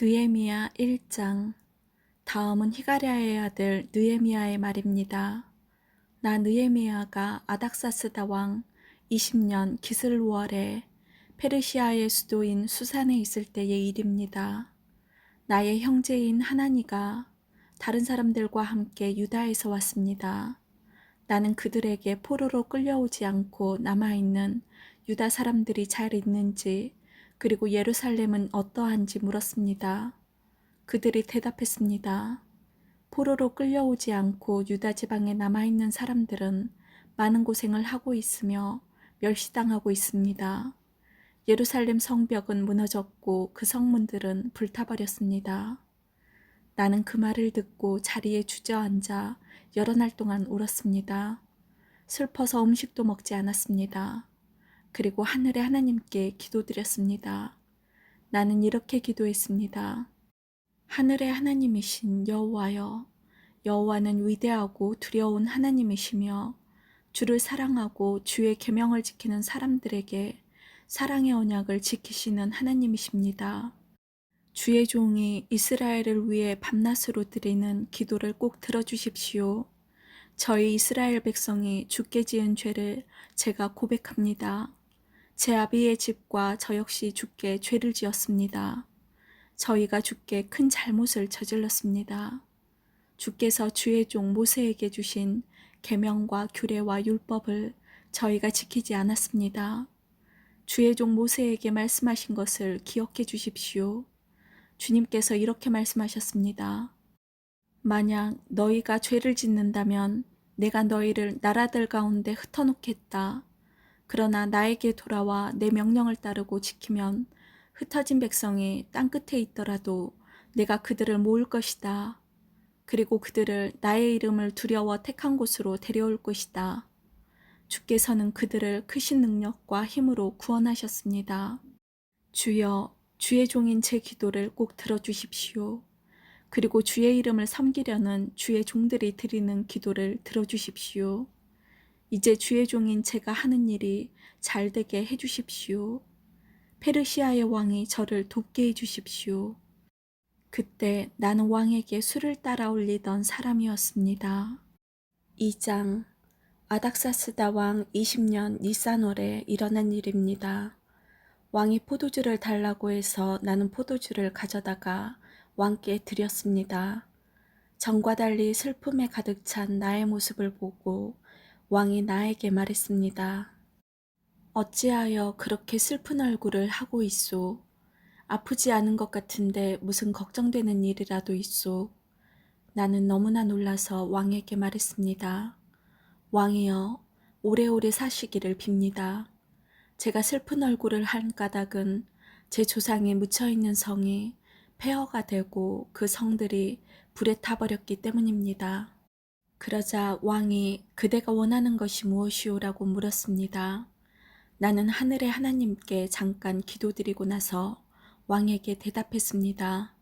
느헤미야 1장. 다음은 히가랴의 아들 느헤미야의 말입니다. 나 느헤미야가 아닥사스다 왕 20년 기슬월에 페르시아의 수도인 수산에 있을 때의 일입니다. 나의 형제인 하나니가 다른 사람들과 함께 유다에서 왔습니다. 나는 그들에게 포로로 끌려오지 않고 남아있는 유다 사람들이 잘 있는지, 그리고 예루살렘은 어떠한지 물었습니다. 그들이 대답했습니다. 포로로 끌려오지 않고 유다 지방에 남아있는 사람들은 많은 고생을 하고 있으며 멸시당하고 있습니다. 예루살렘 성벽은 무너졌고 그 성문들은 불타버렸습니다. 나는 그 말을 듣고 자리에 주저앉아 여러 날 동안 울었습니다. 슬퍼서 음식도 먹지 않았습니다. 그리고 하늘의 하나님께 기도드렸습니다. 나는 이렇게 기도했습니다. 하늘의 하나님이신 여호와여, 여호와는 위대하고 두려운 하나님이시며 주를 사랑하고 주의 계명을 지키는 사람들에게 사랑의 언약을 지키시는 하나님이십니다. 주의 종이 이스라엘을 위해 밤낮으로 드리는 기도를 꼭 들어주십시오. 저희 이스라엘 백성이 주께 지은 죄를 제가 고백합니다. 제 아비의 집과 저 역시 주께 죄를 지었습니다. 저희가 주께 큰 잘못을 저질렀습니다. 주께서 주의 종 모세에게 주신 계명과 규례와 율법을 저희가 지키지 않았습니다. 주의 종 모세에게 말씀하신 것을 기억해 주십시오. 주님께서 이렇게 말씀하셨습니다. 만약 너희가 죄를 짓는다면 내가 너희를 나라들 가운데 흩어놓겠다. 그러나 나에게 돌아와 내 명령을 따르고 지키면 흩어진 백성이 땅끝에 있더라도 내가 그들을 모을 것이다. 그리고 그들을 나의 이름을 두려워 택한 곳으로 데려올 것이다. 주께서는 그들을 크신 능력과 힘으로 구원하셨습니다. 주여, 주의 종인 제 기도를 꼭 들어주십시오. 그리고 주의 이름을 섬기려는 주의 종들이 드리는 기도를 들어주십시오. 이제 주의 종인 제가 하는 일이 잘되게 해주십시오. 페르시아의 왕이 저를 돕게 해주십시오. 그때 나는 왕에게 술을 따라 올리던 사람이었습니다. 2장. 아닥사스다 왕 20년 니산월에 일어난 일입니다. 왕이 포도주를 달라고 해서 나는 포도주를 가져다가 왕께 드렸습니다. 전과 달리 슬픔에 가득 찬 나의 모습을 보고 왕이 나에게 말했습니다. 어찌하여 그렇게 슬픈 얼굴을 하고 있소? 아프지 않은 것 같은데 무슨 걱정되는 일이라도 있소? 나는 너무나 놀라서 왕에게 말했습니다. 왕이여, 오래오래 사시기를 빕니다. 제가 슬픈 얼굴을 한 까닭은 제 조상이 묻혀있는 성이 폐허가 되고 그 성들이 불에 타버렸기 때문입니다. 그러자 왕이 그대가 원하는 것이 무엇이오라고 물었습니다. 나는 하늘의 하나님께 잠깐 기도드리고 나서 왕에게 대답했습니다.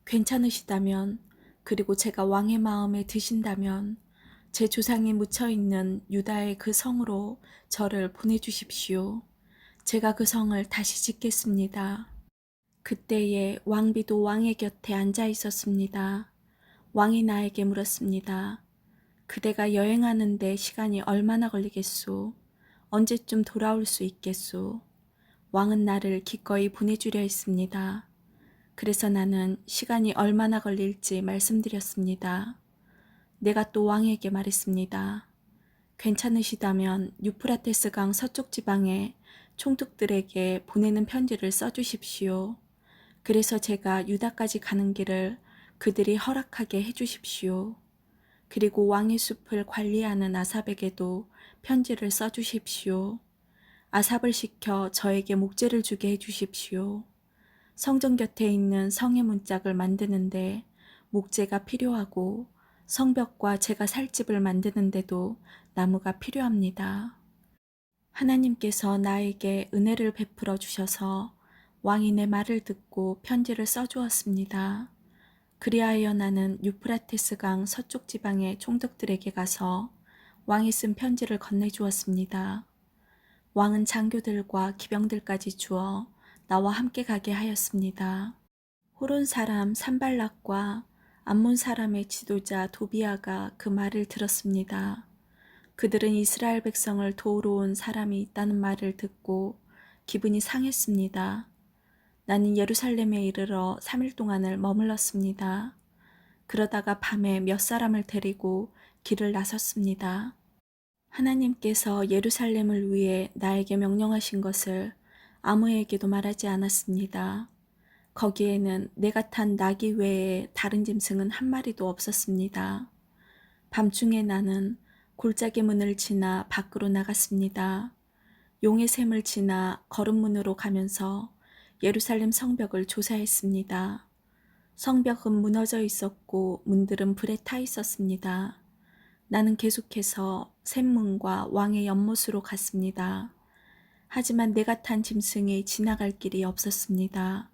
괜찮으시다면, 그리고 제가 왕의 마음에 드신다면 제 조상이 묻혀있는 유다의 그 성으로 저를 보내주십시오. 제가 그 성을 다시 짓겠습니다. 그때에 왕비도 왕의 곁에 앉아 있었습니다. 왕이 나에게 물었습니다. 그대가 여행하는데 시간이 얼마나 걸리겠소? 언제쯤 돌아올 수 있겠소? 왕은 나를 기꺼이 보내주려 했습니다. 그래서 나는 시간이 얼마나 걸릴지 말씀드렸습니다. 내가 또 왕에게 말했습니다. 괜찮으시다면 유프라테스 강 서쪽 지방의 총독들에게 보내는 편지를 써주십시오. 그래서 제가 유다까지 가는 길을 그들이 허락하게 해주십시오. 그리고 왕의 숲을 관리하는 아삽에게도 편지를 써주십시오. 아삽을 시켜 저에게 목재를 주게 해주십시오. 성전 곁에 있는 성의 문짝을 만드는데 목재가 필요하고 성벽과 제가 살 집을 만드는데도 나무가 필요합니다. 하나님께서 나에게 은혜를 베풀어 주셔서 왕이 내 말을 듣고 편지를 써주었습니다. 그리하여 나는 유프라테스 강 서쪽 지방의 총독들에게 가서 왕이 쓴 편지를 건네주었습니다. 왕은 장교들과 기병들까지 주어 나와 함께 가게 하였습니다. 호론 사람 산발락과 암몬 사람의 지도자 도비아가 그 말을 들었습니다. 그들은 이스라엘 백성을 도우러 온 사람이 있다는 말을 듣고 기분이 상했습니다. 나는 예루살렘에 이르러 3일 동안을 머물렀습니다. 그러다가 밤에 몇 사람을 데리고 길을 나섰습니다. 하나님께서 예루살렘을 위해 나에게 명령하신 것을 아무에게도 말하지 않았습니다. 거기에는 내가 탄 나귀 외에 다른 짐승은 한 마리도 없었습니다. 밤중에 나는 골짜기 문을 지나 밖으로 나갔습니다. 용의 샘을 지나 거름문으로 가면서 예루살렘 성벽을 조사했습니다. 성벽은 무너져 있었고 문들은 불에 타 있었습니다. 나는 계속해서 샘문과 왕의 연못으로 갔습니다. 하지만 내가 탄 짐승이 지나갈 길이 없었습니다.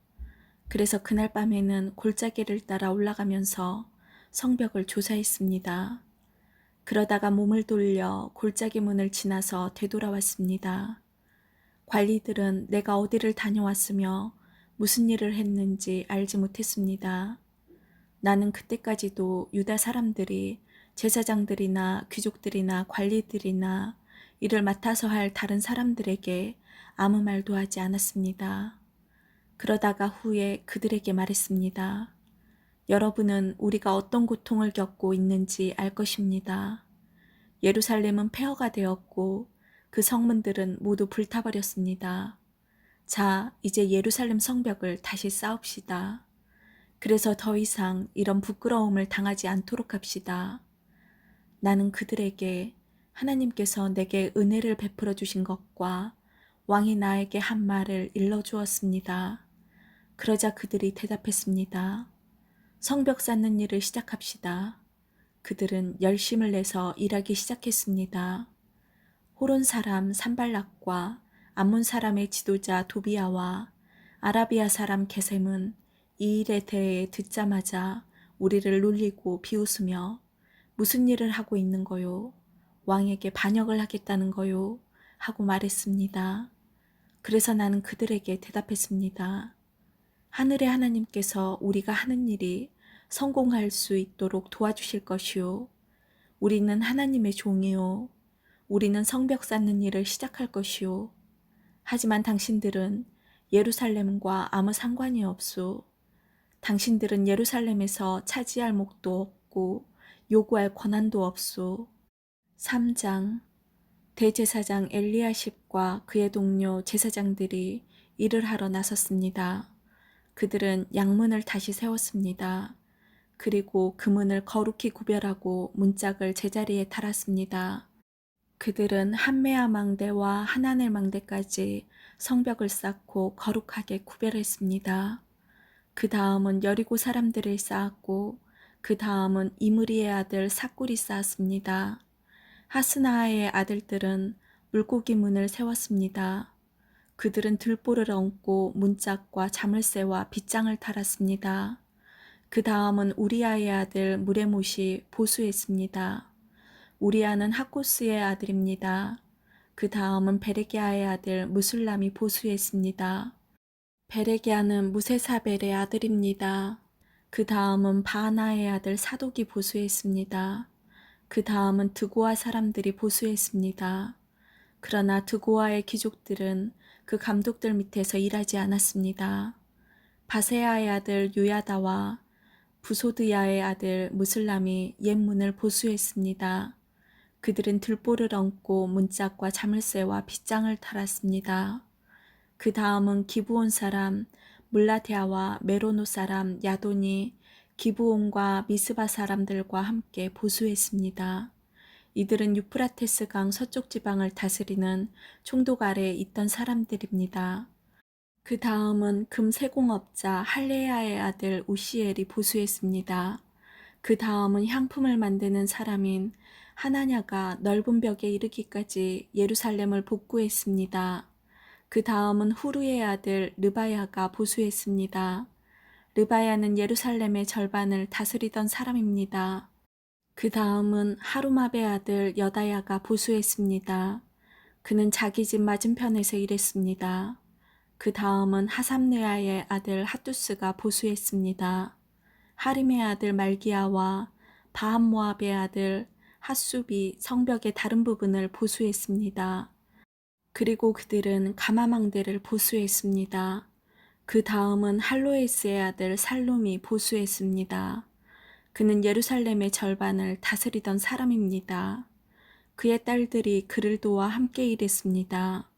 그래서 그날 밤에는 골짜기를 따라 올라가면서 성벽을 조사했습니다. 그러다가 몸을 돌려 골짜기 문을 지나서 되돌아왔습니다. 관리들은 내가 어디를 다녀왔으며 무슨 일을 했는지 알지 못했습니다. 나는 그때까지도 유다 사람들이 제사장들이나 귀족들이나 관리들이나 일을 맡아서 할 다른 사람들에게 아무 말도 하지 않았습니다. 그러다가 후에 그들에게 말했습니다. 여러분은 우리가 어떤 고통을 겪고 있는지 알 것입니다. 예루살렘은 폐허가 되었고 그 성문들은 모두 불타버렸습니다. 자, 이제 예루살렘 성벽을 다시 쌓읍시다. 그래서 더 이상 이런 부끄러움을 당하지 않도록 합시다. 나는 그들에게 하나님께서 내게 은혜를 베풀어 주신 것과 왕이 나에게 한 말을 일러주었습니다. 그러자 그들이 대답했습니다. 성벽 쌓는 일을 시작합시다. 그들은 열심을 내서 일하기 시작했습니다. 호론 사람 산발락과 암몬 사람의 지도자 도비아와 아라비아 사람 게셈은 이 일에 대해 듣자마자 우리를 놀리고 비웃으며 무슨 일을 하고 있는 거요? 왕에게 반역을 하겠다는 거요? 하고 말했습니다. 그래서 나는 그들에게 대답했습니다. 하늘의 하나님께서 우리가 하는 일이 성공할 수 있도록 도와주실 것이요. 우리는 하나님의 종이요. 우리는 성벽 쌓는 일을 시작할 것이요. 하지만 당신들은 예루살렘과 아무 상관이 없소. 당신들은 예루살렘에서 차지할 몫도 없고 요구할 권한도 없소. 3장 대제사장 엘리야십과 그의 동료 제사장들이 일을 하러 나섰습니다. 그들은 양문을 다시 세웠습니다. 그리고 그 문을 거룩히 구별하고 문짝을 제자리에 달았습니다. 그들은 한메아 망대와 하나넬 망대까지 성벽을 쌓고 거룩하게 구별했습니다. 그 다음은 여리고 사람들을 쌓았고 그 다음은 이므리의 아들 삭굴이 쌓았습니다. 하스나의 아들들은 물고기 문을 세웠습니다. 그들은 들보를 얹고 문짝과 자물쇠와 빗장을 달았습니다. 그 다음은 우리아의 아들 무레못이 보수했습니다. 우리아는 하코스의 아들입니다. 그 다음은 베레기아의 아들 무술람이 보수했습니다. 베레기아는 무세사벨의 아들입니다. 그 다음은 바하나의 아들 사독이 보수했습니다. 그 다음은 드고아 사람들이 보수했습니다. 그러나 드고아의 귀족들은 그 감독들 밑에서 일하지 않았습니다. 바세아의 아들 요야다와 부소드야의 아들 무슬람이 옛 문을 보수했습니다. 그들은 들보를 얹고 문짝과 자물쇠와 빗장을 달았습니다. 그 다음은 기브온 사람 물라테아와 메로노 사람 야돈이 기브온과 미스바 사람들과 함께 보수했습니다. 이들은 유프라테스 강 서쪽 지방을 다스리는 총독 아래에 있던 사람들입니다. 그 다음은 금 세공업자 할레야의 아들 우시엘이 보수했습니다. 그 다음은 향품을 만드는 사람인 하나냐가 넓은 벽에 이르기까지 예루살렘을 복구했습니다. 그 다음은 후르의 아들 르바야가 보수했습니다. 르바야는 예루살렘의 절반을 다스리던 사람입니다. 그 다음은 하루마베 아들 여다야가 보수했습니다. 그는 자기 집 맞은편에서 일했습니다. 그 다음은 하삼네아의 아들 핫두스가 보수했습니다. 하림의 아들 말기야와 바한모압의 아들 핫숲이 성벽의 다른 부분을 보수했습니다. 그리고 그들은 가마망대를 보수했습니다. 그 다음은 할로에스의 아들 살룸이 보수했습니다. 그는 예루살렘의 절반을 다스리던 사람입니다. 그의 딸들이 그를 도와 함께 일했습니다.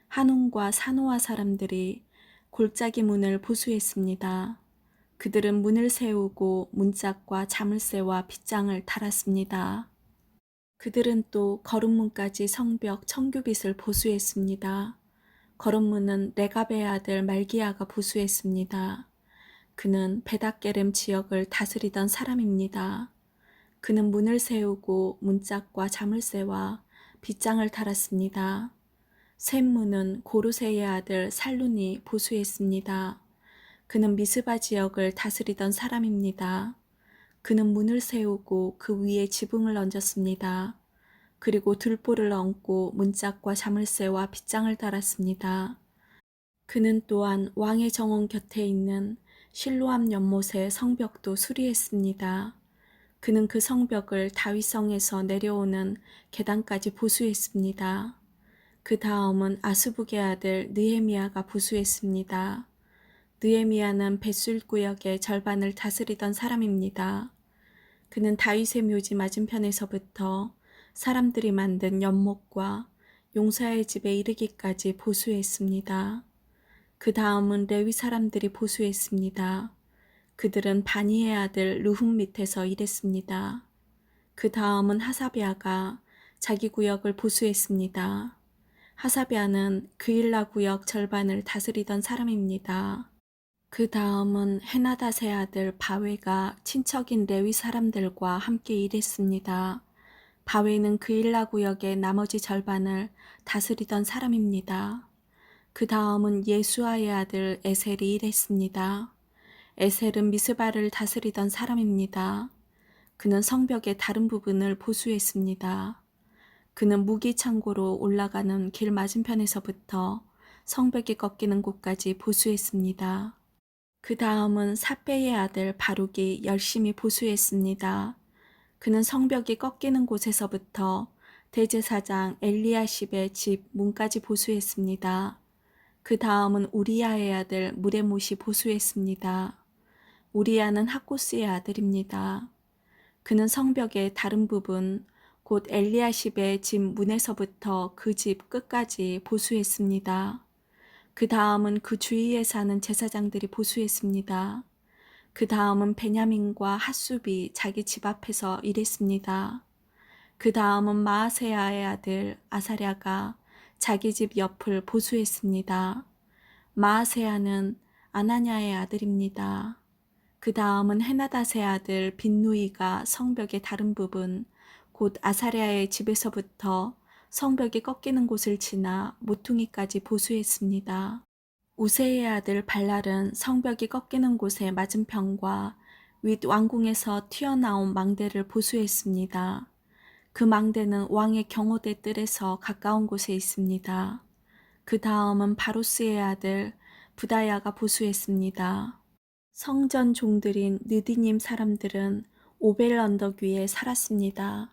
한움과 사노아 사람들이 골짜기 문을 보수했습니다. 그들은 문을 세우고 문짝과 자물쇠와 빗장을 달았습니다. 그들은 또 거름문까지 성벽 청규빗을 보수했습니다. 거름문은 레갑의 아들 말기야가 보수했습니다. 그는 베닷게렘 지역을 다스리던 사람입니다. 그는 문을 세우고 문짝과 자물쇠와 빗장을 달았습니다. 샘문은 고르세의 아들 살룬이 보수했습니다. 그는 미스바 지역을 다스리던 사람입니다. 그는 문을 세우고 그 위에 지붕을 얹었습니다. 그리고 들보를 얹고 문짝과 자물쇠와 빗장을 달았습니다. 그는 또한 왕의 정원 곁에 있는 실로암 연못의 성벽도 수리했습니다. 그는 그 성벽을 다윗성에서 내려오는 계단까지 보수했습니다. 그 다음은 아스북의 아들 느헤미야가 보수했습니다. 느헤미야는 벳술 구역의 절반을 다스리던 사람입니다. 그는 다윗의 묘지 맞은편에서부터 사람들이 만든 연못과 용사의 집에 이르기까지 보수했습니다. 그 다음은 레위 사람들이 보수했습니다. 그들은 바니의 아들 르훔 밑에서 일했습니다. 그 다음은 하사비아가 자기 구역을 보수했습니다. 하사비아는 그일라 구역 절반을 다스리던 사람입니다. 그 다음은 헤나닷의 아들 바웨가 친척인 레위 사람들과 함께 일했습니다. 바웨는 그일라 구역의 나머지 절반을 다스리던 사람입니다. 그 다음은 예수아의 아들 에셀이 일했습니다. 에셀은 미스바를 다스리던 사람입니다. 그는 성벽의 다른 부분을 보수했습니다. 그는 무기 창고로 올라가는 길 맞은편에서부터 성벽이 꺾이는 곳까지 보수했습니다. 그 다음은 삿배의 아들 바룩이 열심히 보수했습니다. 그는 성벽이 꺾이는 곳에서부터 대제사장 엘리야십의 집 문까지 보수했습니다. 그 다음은 우리야의 아들 무레못이 보수했습니다. 우리야는 학고스의 아들입니다. 그는 성벽의 다른 부분, 곧 엘리야십의 집 문에서부터 그 집 끝까지 보수했습니다. 그 다음은 그 주위에 사는 제사장들이 보수했습니다. 그 다음은 베냐민과 핫숲이 자기 집 앞에서 일했습니다. 그 다음은 마아세야의 아들 아사랴가 자기 집 옆을 보수했습니다. 마아세야는 아나냐의 아들입니다. 그 다음은 헤나닷의 아들 빈누이가 성벽의 다른 부분, 곧 아사랴의 집에서부터 성벽이 꺾이는 곳을 지나 모퉁이까지 보수했습니다. 우세의 아들 발랄은 성벽이 꺾이는 곳의 맞은편과 윗 왕궁에서 튀어나온 망대를 보수했습니다. 그 망대는 왕의 경호대 뜰에서 가까운 곳에 있습니다. 그 다음은 바로스의 아들 부다야가 보수했습니다. 성전 종들인 느디님 사람들은 오벨 언덕 위에 살았습니다.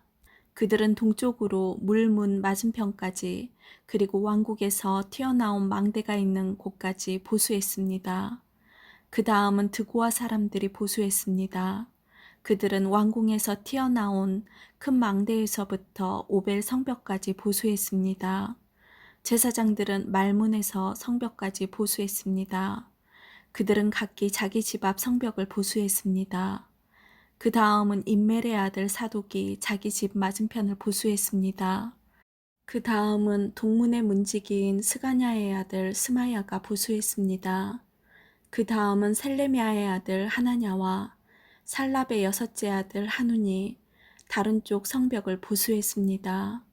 그들은 동쪽으로 물문 맞은편까지 그리고 왕국에서 튀어나온 망대가 있는 곳까지 보수했습니다. 그 다음은 드고아 사람들이 보수했습니다. 그들은 왕궁에서 튀어나온 큰 망대에서부터 오벨 성벽까지 보수했습니다. 제사장들은 말문에서 성벽까지 보수했습니다. 그들은 각기 자기 집 앞 성벽을 보수했습니다. 그 다음은 임멜의 아들 사독이 자기 집 맞은편을 보수했습니다. 그 다음은 동문의 문지기인 스가냐의 아들 스마야가 보수했습니다. 그 다음은 셀레미아의 아들 하나냐와 살랍의 여섯째 아들 하눈이 다른 쪽 성벽을 보수했습니다.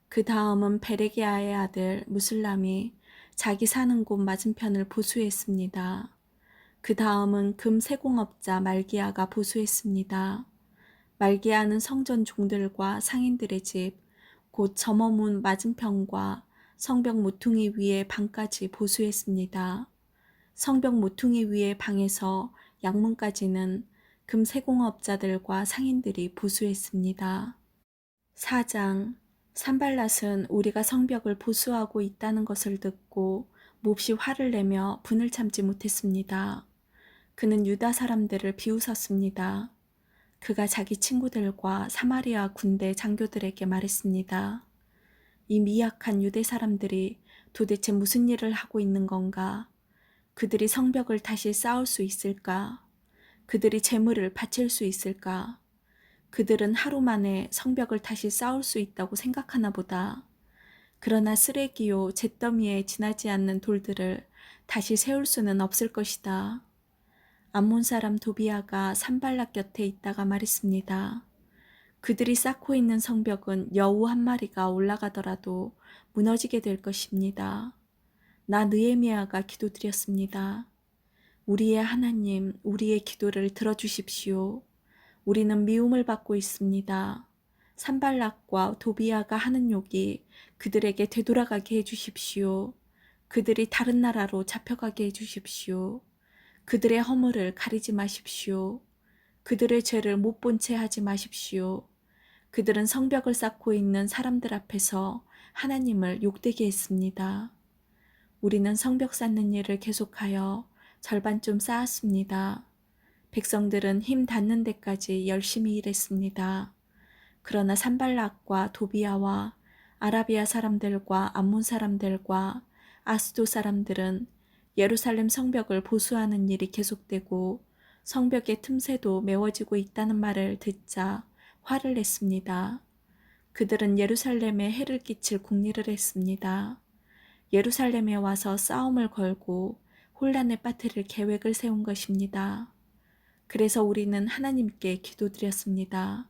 그 다음은 베레기야의 아들 무슬람이 자기 사는 곳 맞은편을 보수했습니다. 그 다음은 금 세공업자 말기야가 보수했습니다. 말기야는 성전 종들과 상인들의 집, 곧 점어문 맞은편과 성벽 모퉁이 위에 방까지 보수했습니다. 성벽 모퉁이 위의 방에서 양문까지는 금세공업자들과 상인들이 보수했습니다. 4장. 산발랏은 우리가 성벽을 보수하고 있다는 것을 듣고 몹시 화를 내며 분을 참지 못했습니다. 그는 유다 사람들을 비웃었습니다. 그가 자기 친구들과 사마리아 군대 장교들에게 말했습니다. 이 미약한 유대 사람들이 도대체 무슨 일을 하고 있는 건가? 그들이 성벽을 다시 쌓을 수 있을까? 그들이 재물을 바칠 수 있을까? 그들은 하루 만에 성벽을 다시 쌓을 수 있다고 생각하나 보다. 그러나 쓰레기요 잿더미에 지나지 않는 돌들을 다시 세울 수는 없을 것이다. 암몬 사람 도비아가 산발락 곁에 있다가 말했습니다. 그들이 쌓고 있는 성벽은 여우 한 마리가 올라가더라도 무너지게 될 것입니다. 나 느헤미야가 기도드렸습니다. 우리의 하나님, 우리의 기도를 들어주십시오. 우리는 미움을 받고 있습니다. 산발락과 도비아가 하는 욕이 그들에게 되돌아가게 해주십시오. 그들이 다른 나라로 잡혀가게 해주십시오. 그들의 허물을 가리지 마십시오. 그들의 죄를 못 본 채 하지 마십시오. 그들은 성벽을 쌓고 있는 사람들 앞에서 하나님을 욕되게 했습니다. 우리는 성벽 쌓는 일을 계속하여 절반쯤 쌓았습니다. 백성들은 힘 닿는 데까지 열심히 일했습니다. 그러나 산발락과 도비아와 아라비아 사람들과 암몬 사람들과 아스도 사람들은 예루살렘 성벽을 보수하는 일이 계속되고 성벽의 틈새도 메워지고 있다는 말을 듣자 화를 냈습니다. 그들은 예루살렘에 해를 끼칠 궁리를 했습니다. 예루살렘에 와서 싸움을 걸고 혼란에 빠뜨릴 계획을 세운 것입니다. 그래서 우리는 하나님께 기도드렸습니다.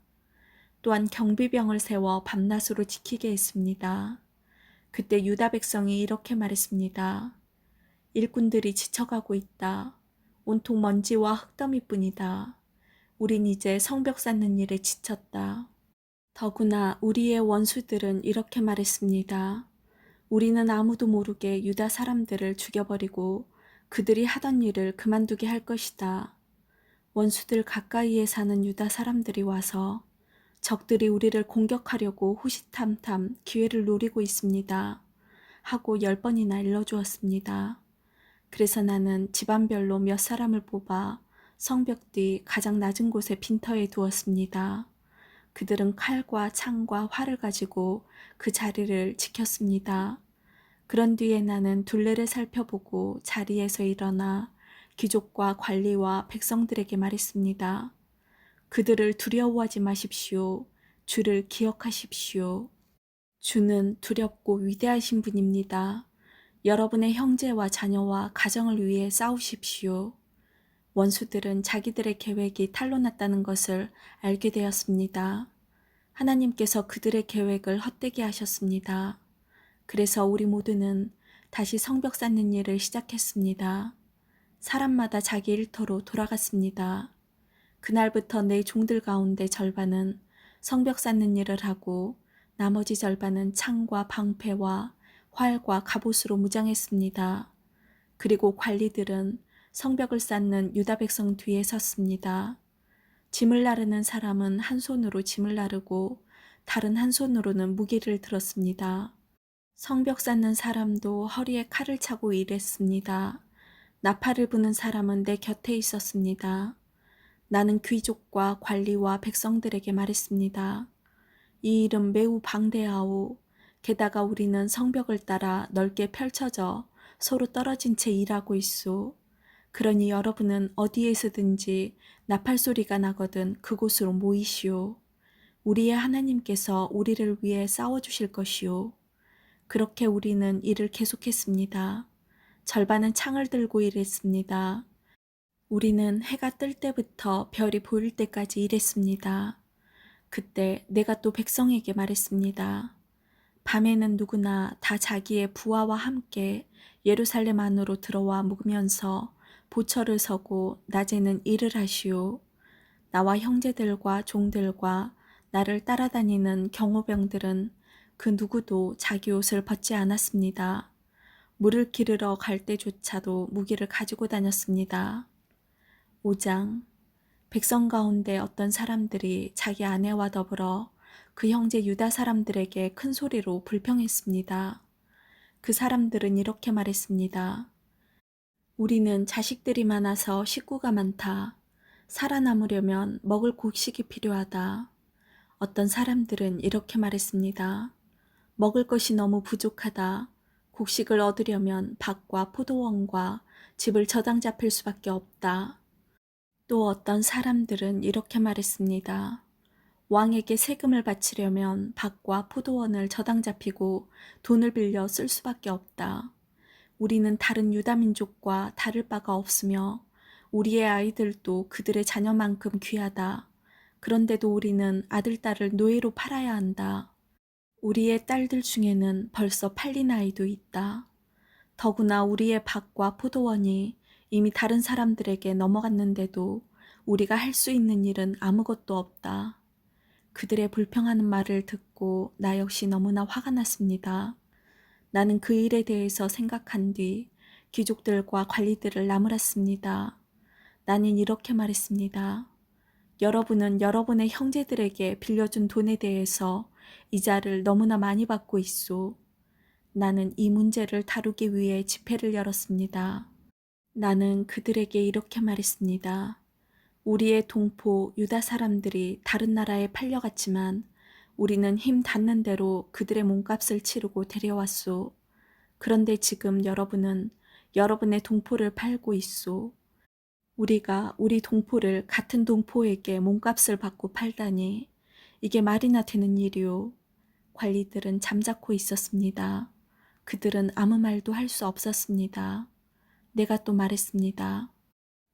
또한 경비병을 세워 밤낮으로 지키게 했습니다. 그때 유다 백성이 이렇게 말했습니다. 일꾼들이 지쳐가고 있다. 온통 먼지와 흙더미뿐이다. 우린 이제 성벽 쌓는 일에 지쳤다. 더구나 우리의 원수들은 이렇게 말했습니다. 우리는 아무도 모르게 유다 사람들을 죽여버리고 그들이 하던 일을 그만두게 할 것이다. 원수들 가까이에 사는 유다 사람들이 와서 적들이 우리를 공격하려고 호시탐탐 기회를 노리고 있습니다. 하고 10번이나 일러주었습니다. 그래서 나는 집안별로 몇 사람을 뽑아 성벽 뒤 가장 낮은 곳에 빈터에 두었습니다. 그들은 칼과 창과 활을 가지고 그 자리를 지켰습니다. 그런 뒤에 나는 둘레를 살펴보고 자리에서 일어나 귀족과 관리와 백성들에게 말했습니다. 그들을 두려워하지 마십시오. 주를 기억하십시오. 주는 두렵고 위대하신 분입니다. 여러분의 형제와 자녀와 가정을 위해 싸우십시오. 원수들은 자기들의 계획이 탄로났다는 것을 알게 되었습니다. 하나님께서 그들의 계획을 헛되게 하셨습니다. 그래서 우리 모두는 다시 성벽 쌓는 일을 시작했습니다. 사람마다 자기 일터로 돌아갔습니다. 그날부터 내 종들 가운데 절반은 성벽 쌓는 일을 하고 나머지 절반은 창과 방패와 활과 갑옷으로 무장했습니다. 그리고 관리들은 성벽을 쌓는 유다 백성 뒤에 섰습니다. 짐을 나르는 사람은 한 손으로 짐을 나르고 다른 한 손으로는 무기를 들었습니다. 성벽 쌓는 사람도 허리에 칼을 차고 일했습니다. 나팔을 부는 사람은 내 곁에 있었습니다. 나는 귀족과 관리와 백성들에게 말했습니다. 이 일은 매우 방대하오. 게다가 우리는 성벽을 따라 넓게 펼쳐져 서로 떨어진 채 일하고 있소. 그러니 여러분은 어디에서든지 나팔 소리가 나거든 그곳으로 모이시오. 우리의 하나님께서 우리를 위해 싸워주실 것이오. 그렇게 우리는 일을 계속했습니다. 절반은 창을 들고 일했습니다. 우리는 해가 뜰 때부터 별이 보일 때까지 일했습니다. 그때 내가 또 백성에게 말했습니다. 밤에는 누구나 다 자기의 부하와 함께 예루살렘 안으로 들어와 묵으면서 보철을 서고 낮에는 일을 하시오. 나와 형제들과 종들과 나를 따라다니는 경호병들은 그 누구도 자기 옷을 벗지 않았습니다. 물을 기르러 갈 때조차도 무기를 가지고 다녔습니다. 5장. 백성 가운데 어떤 사람들이 자기 아내와 더불어 그 형제 유다 사람들에게 큰 소리로 불평했습니다. 그 사람들은 이렇게 말했습니다. 우리는 자식들이 많아서 식구가 많다. 살아남으려면 먹을 곡식이 필요하다. 어떤 사람들은 이렇게 말했습니다. 먹을 것이 너무 부족하다. 곡식을 얻으려면 밭과 포도원과 집을 저당 잡힐 수밖에 없다. 또 어떤 사람들은 이렇게 말했습니다. 왕에게 세금을 바치려면 밭과 포도원을 저당 잡히고 돈을 빌려 쓸 수밖에 없다. 우리는 다른 유다민족과 다를 바가 없으며 우리의 아이들도 그들의 자녀만큼 귀하다. 그런데도 우리는 아들, 딸을 노예로 팔아야 한다. 우리의 딸들 중에는 벌써 팔린 아이도 있다. 더구나 우리의 밭과 포도원이 이미 다른 사람들에게 넘어갔는데도 우리가 할 수 있는 일은 아무것도 없다. 그들의 불평하는 말을 듣고 나 역시 너무나 화가 났습니다. 나는 그 일에 대해서 생각한 뒤 귀족들과 관리들을 나무랐습니다. 나는 이렇게 말했습니다. 여러분은 여러분의 형제들에게 빌려준 돈에 대해서 이자를 너무나 많이 받고 있소. 나는 이 문제를 다루기 위해 집회를 열었습니다. 나는 그들에게 이렇게 말했습니다. 우리의 동포 유다 사람들이 다른 나라에 팔려갔지만 우리는 힘 닿는 대로 그들의 몸값을 치르고 데려왔소. 그런데 지금 여러분은 여러분의 동포를 팔고 있소. 우리가 우리 동포를 같은 동포에게 몸값을 받고 팔다니 이게 말이나 되는 일이오. 관리들은 잠자코 있었습니다. 그들은 아무 말도 할 수 없었습니다. 내가 또 말했습니다.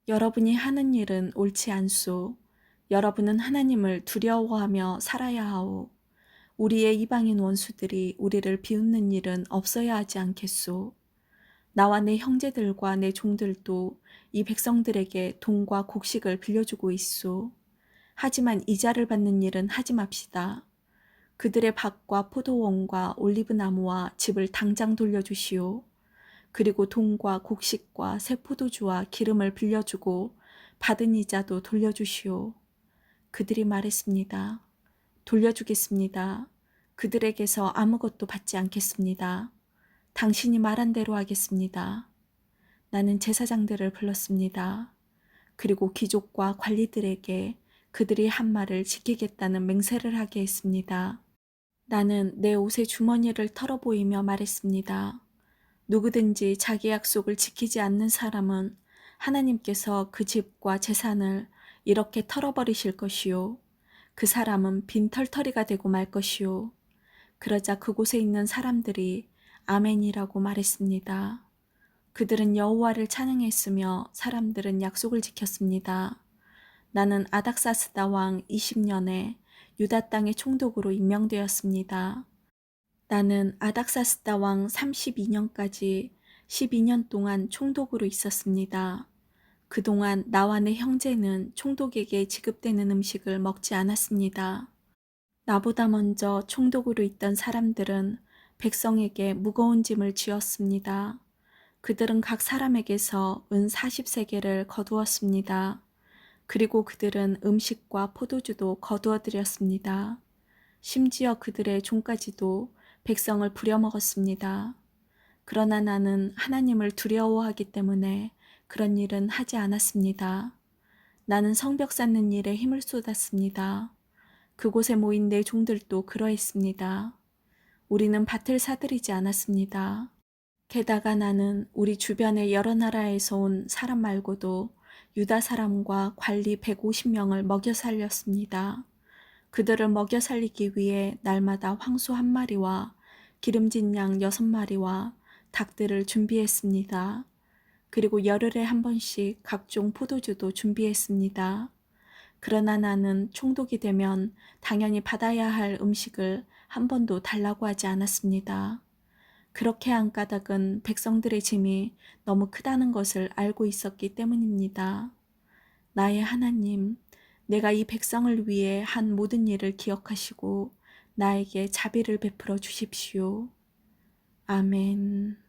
여러분이 하는 일은 옳지 않소. 여러분은 하나님을 두려워하며 살아야 하오. 우리의 이방인 원수들이 우리를 비웃는 일은 없어야 하지 않겠소. 나와 내 형제들과 내 종들도 이 백성들에게 돈과 곡식을 빌려주고 있소. 하지만 이자를 받는 일은 하지 맙시다. 그들의 밭과 포도원과 올리브나무와 집을 당장 돌려주시오. 그리고 돈과 곡식과 새 포도주와 기름을 빌려주고 받은 이자도 돌려주시오. 그들이 말했습니다. 돌려주겠습니다. 그들에게서 아무것도 받지 않겠습니다. 당신이 말한 대로 하겠습니다. 나는 제사장들을 불렀습니다. 그리고 귀족과 관리들에게 그들이 한 말을 지키겠다는 맹세를 하게 했습니다. 나는 내 옷의 주머니를 털어보이며 말했습니다. 누구든지 자기 약속을 지키지 않는 사람은 하나님께서 그 집과 재산을 이렇게 털어버리실 것이요. 그 사람은 빈털터리가 되고 말 것이요. 그러자 그곳에 있는 사람들이 아멘이라고 말했습니다. 그들은 여호와를 찬양했으며 사람들은 약속을 지켰습니다. 나는 아닥사스다 왕 20년에 유다 땅의 총독으로 임명되었습니다. 나는 아닥사스다 왕 32년까지 12년 동안 총독으로 있었습니다. 그동안 나와 내 형제는 총독에게 지급되는 음식을 먹지 않았습니다. 나보다 먼저 총독으로 있던 사람들은 백성에게 무거운 짐을 지었습니다. 그들은 각 사람에게서 은 40세겔을 거두었습니다. 그리고 그들은 음식과 포도주도 거두어 드렸습니다. 심지어 그들의 종까지도 백성을 부려먹었습니다. 그러나 나는 하나님을 두려워하기 때문에 그런 일은 하지 않았습니다. 나는 성벽 쌓는 일에 힘을 쏟았습니다. 그곳에 모인 내 종들도 그러했습니다. 우리는 밭을 사들이지 않았습니다. 게다가 나는 우리 주변의 여러 나라에서 온 사람 말고도 유다 사람과 관리 150명을 먹여 살렸습니다. 그들을 먹여 살리기 위해 날마다 황소 1마리와 기름진 양 6마리와 닭들을 준비했습니다. 그리고 열흘에 한 번씩 각종 포도주도 준비했습니다. 그러나 나는 총독이 되면 당연히 받아야 할 음식을 한 번도 달라고 하지 않았습니다. 그렇게 한 까닭은 백성들의 짐이 너무 크다는 것을 알고 있었기 때문입니다. 나의 하나님, 내가 이 백성을 위해 한 모든 일을 기억하시고 나에게 자비를 베풀어 주십시오. 아멘.